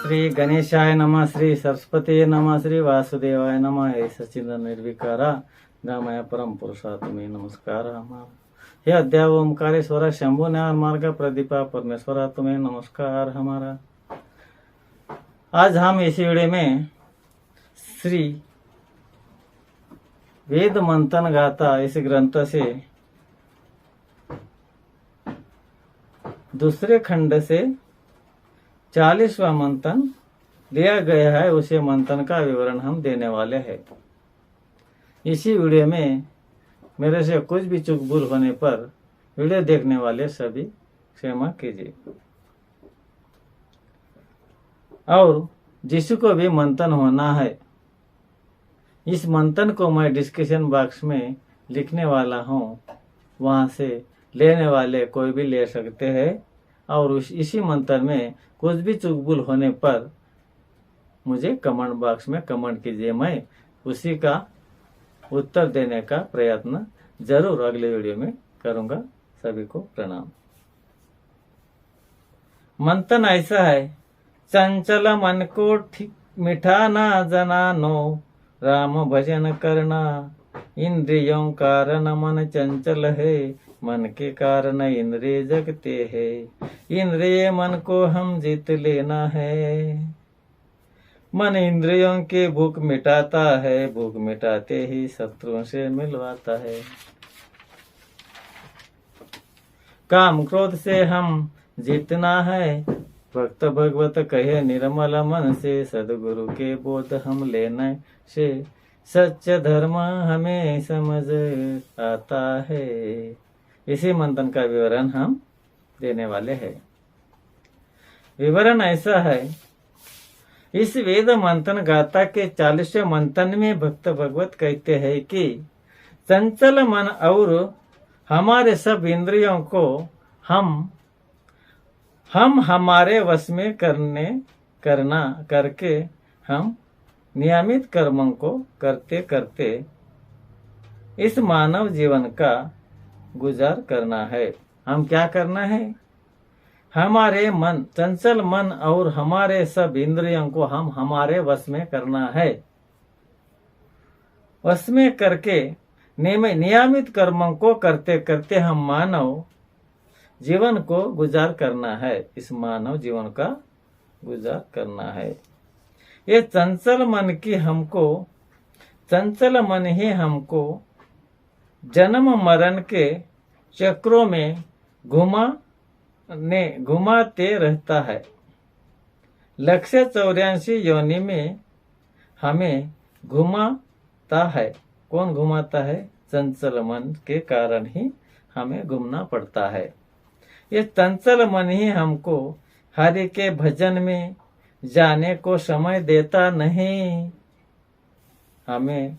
श्री गणेशाय नमः, श्री सरस्वती नमः, श्री वासुदेवाय नमः। हे सचिन निर्विकारा गामया परम पुरुषात्मे नमस्कार। हे अद्या ओंकारेश्वरा शंभु न्याय मार्ग प्रदीपा परमेश्वरा तुम्हें नमस्कार हमारा। आज हम इस वीडियो में श्री वेद मंथन गाथा इस ग्रंथ से दूसरे खंड से 40वां मंथन लिया गया है। उसे मंथन का विवरण हम देने वाले हैं। इसी वीडियो में मेरे से कुछ भी चूक भूल होने पर वीडियो देखने वाले सभी क्षमा कीजिए। और जिसको भी मंथन होना है, इस मंथन को मैं डिस्क्रिप्शन बॉक्स में लिखने वाला हूँ, वहाँ से लेने वाले कोई भी ले सकते हैं। और इसी मंथन में कुछ भी चूक भूल होने पर मुझे कमेंट बॉक्स में कमेंट कीजिए। मैं उसी का उत्तर देने का प्रयत्न जरूर अगले वीडियो में करूंगा। सभी को प्रणाम। मंथन ऐसा है, चंचल मन को ठीक मिठाना जनानो, राम भजन करना। इंद्रियों कारण मन चंचल है, मन के कारण इंद्रिय जगते हैं। इंद्रिय मन को हम जीत लेना है। मन इंद्रियों के भूख मिटाता है, भूख मिटाते ही शत्रुओं से मिलवाता है। काम क्रोध से हम जीतना है, भक्त भगवत कहे निर्मल मन से। सदगुरु के बोध हम लेने से, सच्चा धर्म हमें समझ आता है। इसी मंथन का विवरण हम देने वाले हैं। विवरण ऐसा है, इस वेद मंथन गाथा के 40वें मंथन में भक्त भगवत कहते हैं कि चंचल मन और हमारे सब इंद्रियों को हम हमारे वश में करके हम नियमित कर्मों को करते करते इस मानव जीवन का गुजार करना है। हम क्या करना है? हमारे मन, चंचल मन और हमारे सब इंद्रियों को हम हमारे वश में करना है। वश में करके नियमित कर्मों को करते करते हम मानव जीवन को गुजार करना है। इस मानव जीवन का गुजार करना है। ये चंचल मन ही हमको जन्म मरण के चक्रों में घुमाते रहता है। 184 योनि में हमें घुमाता है। कौन घुमाता है? चंचल मन के कारण ही हमें घूमना पड़ता है। ये चंचल मन ही हमको हरि के भजन में जाने को समय देता नहीं। हमें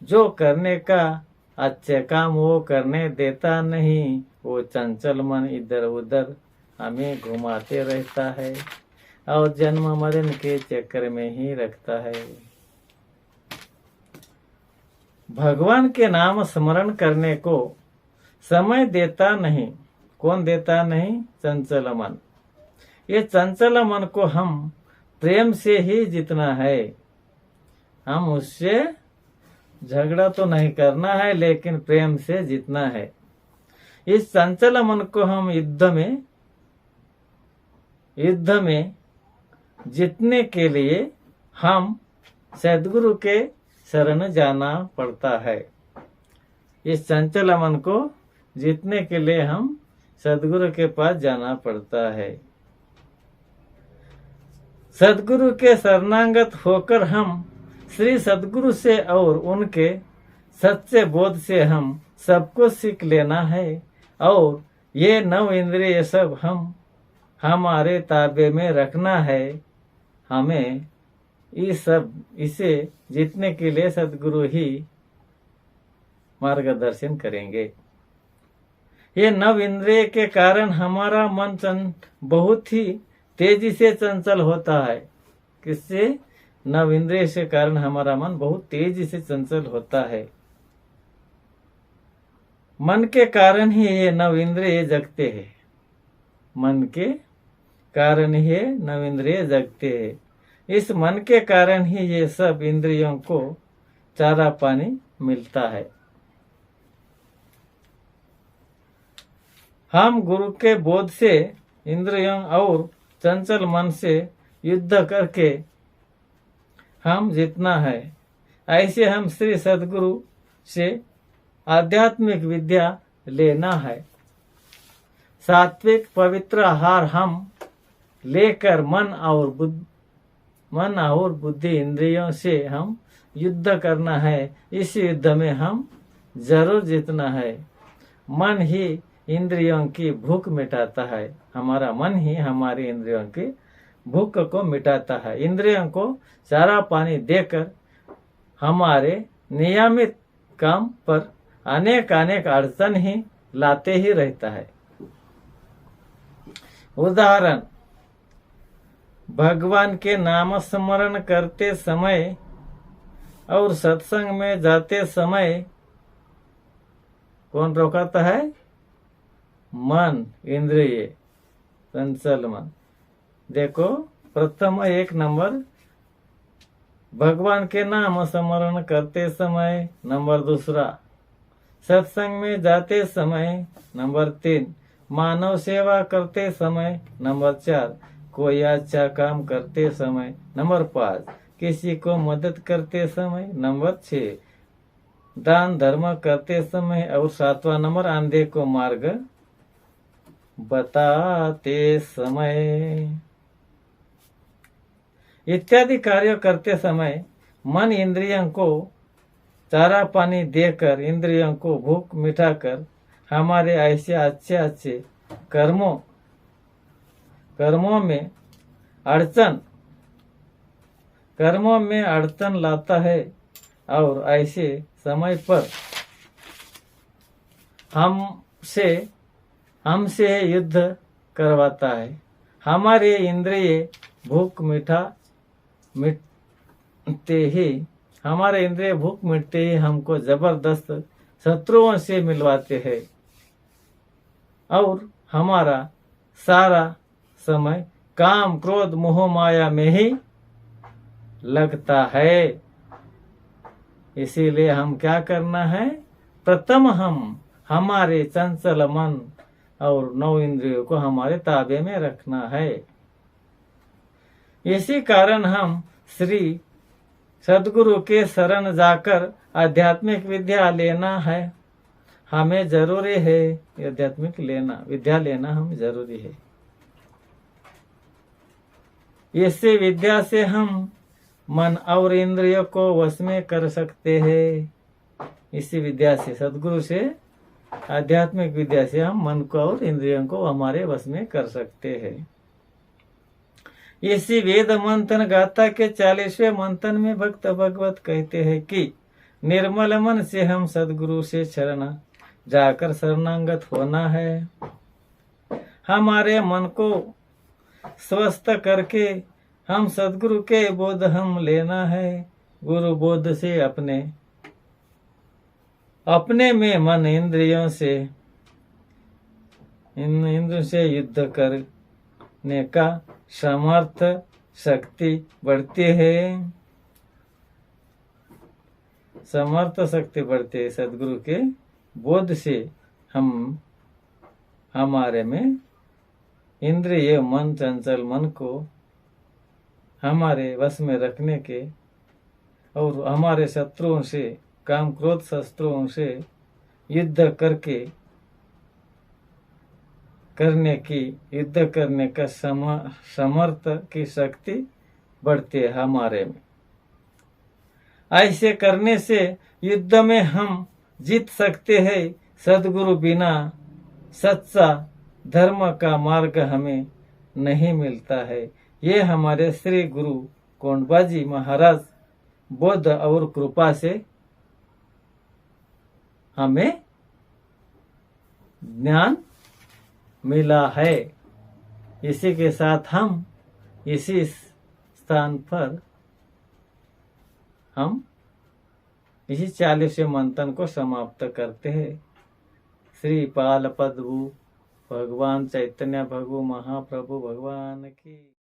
जो करने का अच्छे काम वो करने देता नहीं। वो चंचल मन इधर उधर हमें घुमाते रहता है और जन्म मरण के चक्कर में ही रखता है। भगवान के नाम स्मरण करने को समय देता नहीं। कौन देता नहीं? चंचल मन। ये चंचल मन को हम प्रेम से ही जीतना है। हम उससे झगड़ा तो नहीं करना है, लेकिन प्रेम से जीतना है। इस चंचल मन को हम युद्ध में जीतने के लिए हम सद्गुरु के शरण जाना पड़ता है। इस चंचल मन को जीतने के लिए हम सद्गुरु के पास जाना पड़ता है। सद्गुरु के शरणागत होकर हम श्री सद्गुरु से और उनके सच्चे बोध से हम सबको सीख लेना है। और ये 9 इंद्रिय सब हम हमारे ताबे में रखना है। हमें इसे जीतने के लिए सद्गुरु ही मार्गदर्शन करेंगे। ये 9 इंद्रिय के कारण हमारा मन बहुत ही तेजी से चंचल होता है। किससे? नव इंद्रिय के कारण हमारा मन बहुत तेजी से चंचल होता है। मन के कारण ही ये नव इंद्रिय जगते हैं। मन के कारण ही ये नव इंद्रिय जगते हैं। इस मन के कारण ही ये सब इंद्रियों को चारा पानी मिलता है। हम गुरु के बोध से इंद्रियों और चंचल मन से युद्ध करके हम जीतना है। ऐसे हम श्री सद्गुरु से आध्यात्मिक विद्या लेना है। सात्विक पवित्र आहार हम लेकर मन और बुद्धि इंद्रियों से हम युद्ध करना है। इस युद्ध में हम जरूर जीतना है। मन ही इंद्रियों की भूख मिटाता है। हमारा मन ही हमारी इंद्रियों की भूख को मिटाता है। इंद्रियों को चारा पानी देकर हमारे नियमित काम पर अनेक अड़चन ही लाते ही रहता है। उदाहरण, भगवान के नाम स्मरण करते समय और सत्संग में जाते समय कौन रोकाता है? मन, इंद्रिय, चंचल मन। देखो, प्रथम 1 नंबर भगवान के नाम स्मरण करते समय, नंबर 2 सत्संग में जाते समय, नंबर 3 मानव सेवा करते समय, नंबर 4 कोई अच्छा काम करते समय, नंबर 5 किसी को मदद करते समय, नंबर 6 दान धर्म करते समय और 7वां नंबर अंधे को मार्ग बताते समय। इत्यादि कार्य करते समय मन इंद्रियों को चारा पानी देकर, इंद्रियों को भूख मिटाकर हमारे ऐसे अच्छे कर्मों में अड़चन लाता है और ऐसे समय पर हमसे युद्ध करवाता है। हमारे इंद्रिय भूख मिटते ही हमको जबरदस्त शत्रुओं से मिलवाते हैं और हमारा सारा समय काम क्रोध मोह माया में ही लगता है। इसीलिए हम क्या करना है? प्रथम हम हमारे चंचल मन और 9 इंद्रियों को हमारे ताबे में रखना है। इसी कारण हम श्री सद्गुरु के शरण जाकर आध्यात्मिक विद्या लेना है। हमें जरूरी है आध्यात्मिक विद्या लेना हम जरूरी है। इसी विद्या से हम मन और इंद्रियों को वश में कर सकते हैं। इसी विद्या से, सद्गुरु से, आध्यात्मिक विद्या से हम मन को और इंद्रियों को हमारे वश में कर सकते हैं। इसी वेद मंथन गाथा के 40वें मंथन में भक्त भगवत कहते हैं कि निर्मल मन से हम सद्गुरु से शरण जाकर शरणागत होना है। हमारे मन को स्वस्थ करके हम सद्गुरु के बोध हम लेना है। गुरु बोध से अपने में मन इंद्रियों से युद्ध करने का समर्थ शक्ति बढ़ती है। सद्गुरु के बोध से हमारे में इंद्रिय मन, चंचल मन को हमारे वश में रखने के और हमारे शत्रुओं से, काम क्रोध शत्रुओं से युद्ध करने का समर्थ की शक्ति बढ़ती है हमारे में। ऐसे करने से युद्ध में हम जीत सकते हैं। सद्गुरु बिना सच्चा धर्म का मार्ग हमें नहीं मिलता है। ये हमारे श्री गुरु कोंडबाजी महाराज बोध और कृपा से हमें ज्ञान मिला है। इसी के साथ हम इसी स्थान पर हम इसी 40वें मंथन को समाप्त करते हैं। श्री पाल पद्मु भगवान चैतन्य भगु महाप्रभु भगवान की।